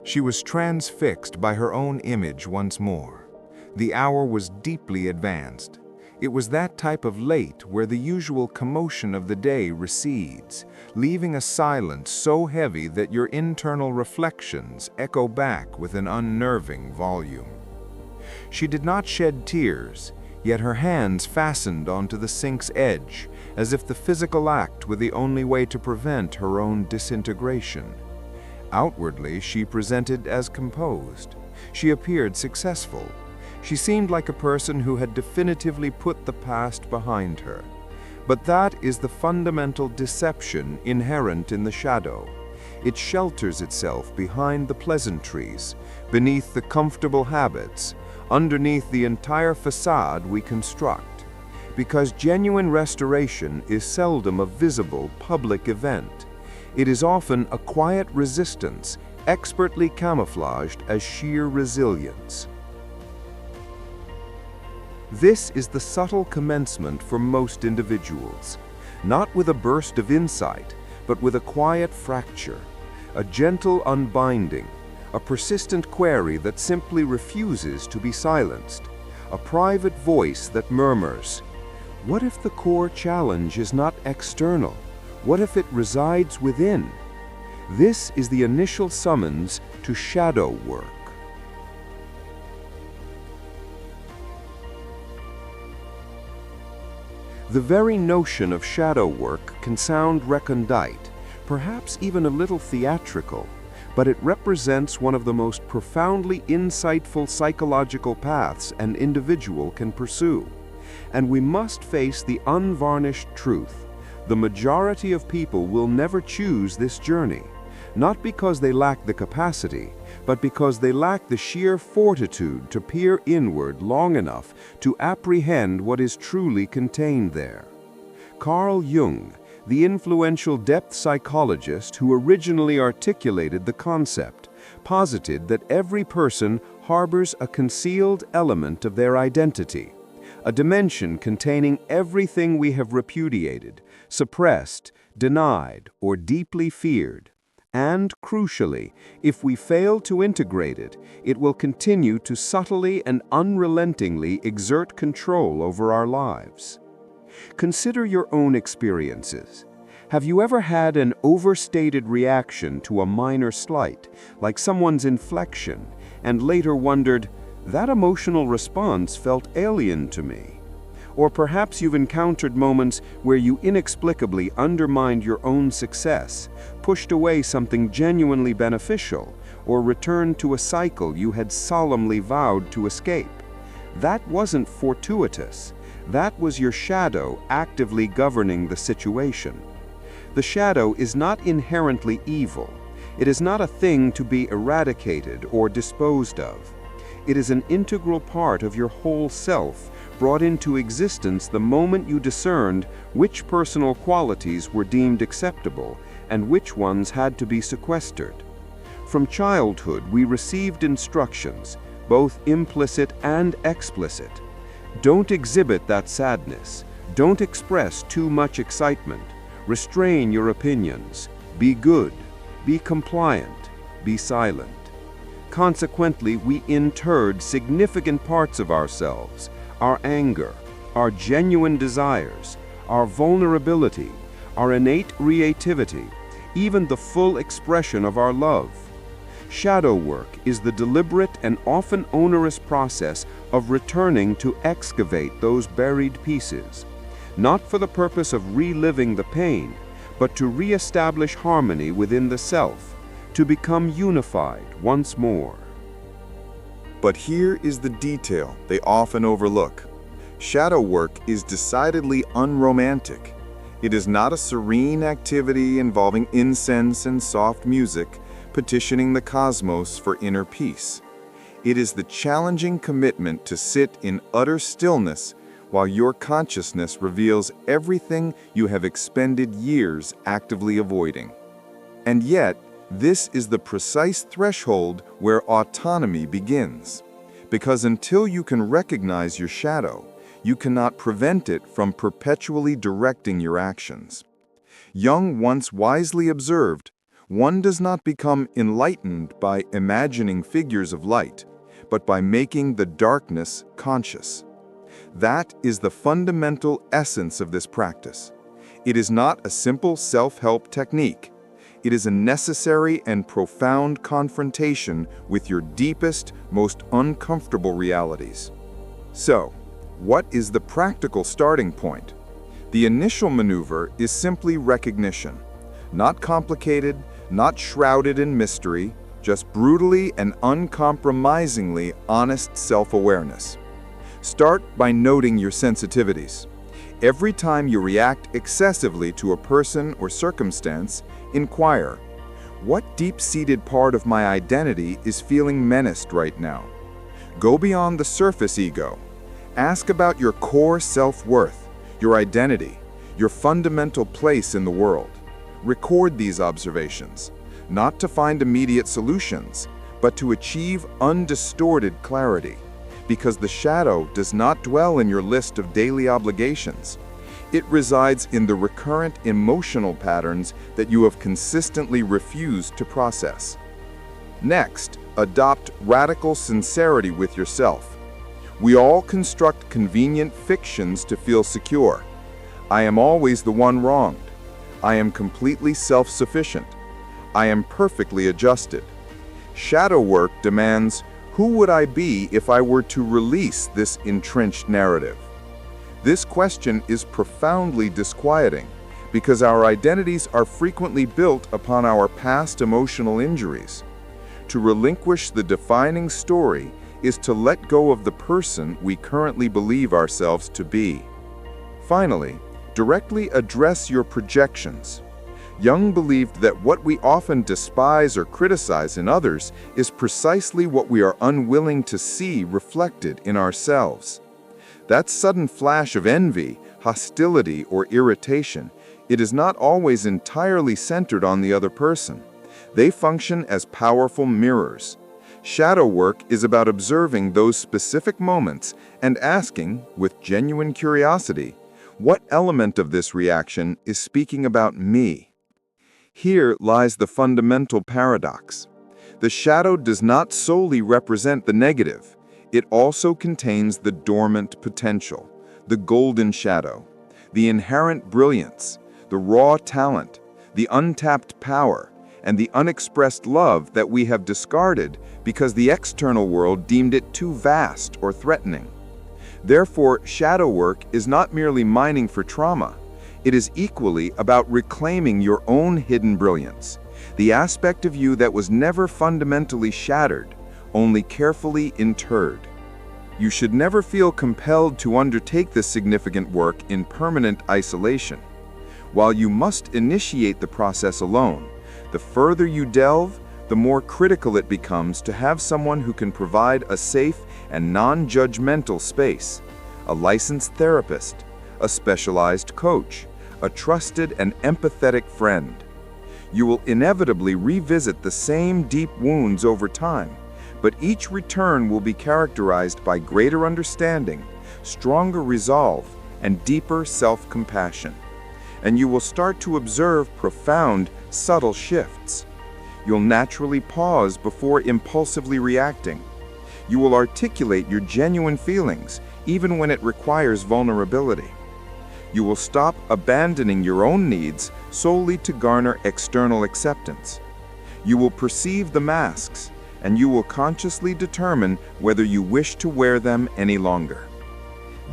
She was transfixed by her own image once more. The hour was deeply advanced. It was that type of late where the usual commotion of the day recedes, leaving a silence so heavy that your internal reflections echo back with an unnerving volume. She did not shed tears, yet her hands fastened onto the sink's edge, as if the physical act were the only way to prevent her own disintegration. Outwardly, she presented as composed. She appeared successful. She seemed like a person who had definitively put the past behind her. But that is the fundamental deception inherent in the shadow. It shelters itself behind the pleasantries, beneath the comfortable habits, underneath the entire facade we construct. Because genuine restoration is seldom a visible public event. It is often a quiet resistance, expertly camouflaged as sheer resilience. This is the subtle commencement for most individuals, not with a burst of insight, but with a quiet fracture, a gentle unbinding, a persistent query that simply refuses to be silenced, a private voice that murmurs, "What if the core challenge is not external? What if it resides within?" This is the initial summons to shadow work. The very notion of shadow work can sound recondite, perhaps even a little theatrical, but it represents one of the most profoundly insightful psychological paths an individual can pursue. And we must face the unvarnished truth. The majority of people will never choose this journey, not because they lack the capacity, but because they lack the sheer fortitude to peer inward long enough to apprehend what is truly contained there. Carl Jung, the influential depth psychologist who originally articulated the concept, posited that every person harbors a concealed element of their identity, a dimension containing everything we have repudiated, suppressed, denied, or deeply feared. And, crucially, if we fail to integrate it, it will continue to subtly and unrelentingly exert control over our lives. Consider your own experiences. Have you ever had an overstated reaction to a minor slight, like someone's inflection, and later wondered, "That emotional response felt alien to me"? Or perhaps you've encountered moments where you inexplicably undermined your own success, pushed away something genuinely beneficial, or returned to a cycle you had solemnly vowed to escape. That wasn't fortuitous. That was your shadow actively governing the situation. The shadow is not inherently evil. It is not a thing to be eradicated or disposed of. It is an integral part of your whole self, brought into existence the moment you discerned which personal qualities were deemed acceptable and which ones had to be sequestered. From childhood, we received instructions, both implicit and explicit. Don't exhibit that sadness. Don't express too much excitement. Restrain your opinions. Be good. Be compliant. Be silent. Consequently, we interred significant parts of ourselves, our anger, our genuine desires, our vulnerability, our innate creativity, even the full expression of our love. Shadow work is the deliberate and often onerous process of returning to excavate those buried pieces, not for the purpose of reliving the pain, but to re-establish harmony within the self, to become unified once more. But here is the detail they often overlook. Shadow work is decidedly unromantic. It is not a serene activity involving incense and soft music, petitioning the cosmos for inner peace. It is the challenging commitment to sit in utter stillness while your consciousness reveals everything you have expended years actively avoiding. And yet, this is the precise threshold where autonomy begins. Because until you can recognize your shadow, you cannot prevent it from perpetually directing your actions. Jung once wisely observed, One does not become enlightened by imagining figures of light, but by making the darkness conscious. That is the fundamental essence of this practice. It is not a simple self-help technique. It is a necessary and profound confrontation with your deepest, most uncomfortable realities. So, what is the practical starting point? The initial maneuver is simply recognition. Not complicated, not shrouded in mystery, just brutally and uncompromisingly honest self-awareness. Start by noting your sensitivities. Every time you react excessively to a person or circumstance, inquire, what deep-seated part of my identity is feeling menaced right now? Go beyond the surface ego. Ask about your core self-worth, your identity, your fundamental place in the world. Record these observations, not to find immediate solutions, but to achieve undistorted clarity. Because the shadow does not dwell in your list of daily obligations. It resides in the recurrent emotional patterns that you have consistently refused to process. Next, adopt radical sincerity with yourself. We all construct convenient fictions to feel secure. I am always the one wronged. I am completely self-sufficient. I am perfectly adjusted. Shadow work demands, who would I be if I were to release this entrenched narrative? This question is profoundly disquieting because our identities are frequently built upon our past emotional injuries. To relinquish the defining story is to let go of the person we currently believe ourselves to be. Finally, directly address your projections. Jung believed that what we often despise or criticize in others is precisely what we are unwilling to see reflected in ourselves. That sudden flash of envy, hostility, or irritation, it is not always entirely centered on the other person. They function as powerful mirrors. Shadow work is about observing those specific moments and asking, with genuine curiosity, what element of this reaction is speaking about me? Here lies the fundamental paradox. The shadow does not solely represent the negative. It also contains the dormant potential, the golden shadow, the inherent brilliance, the raw talent, the untapped power, and the unexpressed love that we have discarded because the external world deemed it too vast or threatening. Therefore, shadow work is not merely mining for trauma. It is equally about reclaiming your own hidden brilliance, the aspect of you that was never fundamentally shattered, only carefully interred. You should never feel compelled to undertake this significant work in permanent isolation. While you must initiate the process alone, the further you delve, the more critical it becomes to have someone who can provide a safe and non-judgmental space, a licensed therapist, a specialized coach, a trusted and empathetic friend. You will inevitably revisit the same deep wounds over time, but each return will be characterized by greater understanding, stronger resolve, and deeper self-compassion. And you will start to observe profound, subtle shifts. You'll naturally pause before impulsively reacting. You will articulate your genuine feelings, even when it requires vulnerability. You will stop abandoning your own needs solely to garner external acceptance. You will perceive the masks, and you will consciously determine whether you wish to wear them any longer.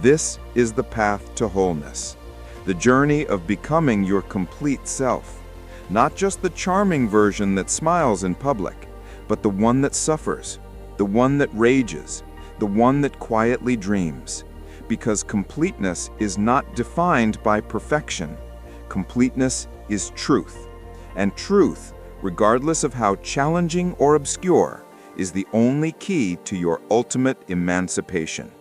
This is the path to wholeness, the journey of becoming your complete self, not just the charming version that smiles in public, but the one that suffers, the one that rages, the one that quietly dreams. Because completeness is not defined by perfection. Completeness is truth. And truth, regardless of how challenging or obscure, is the only key to your ultimate emancipation.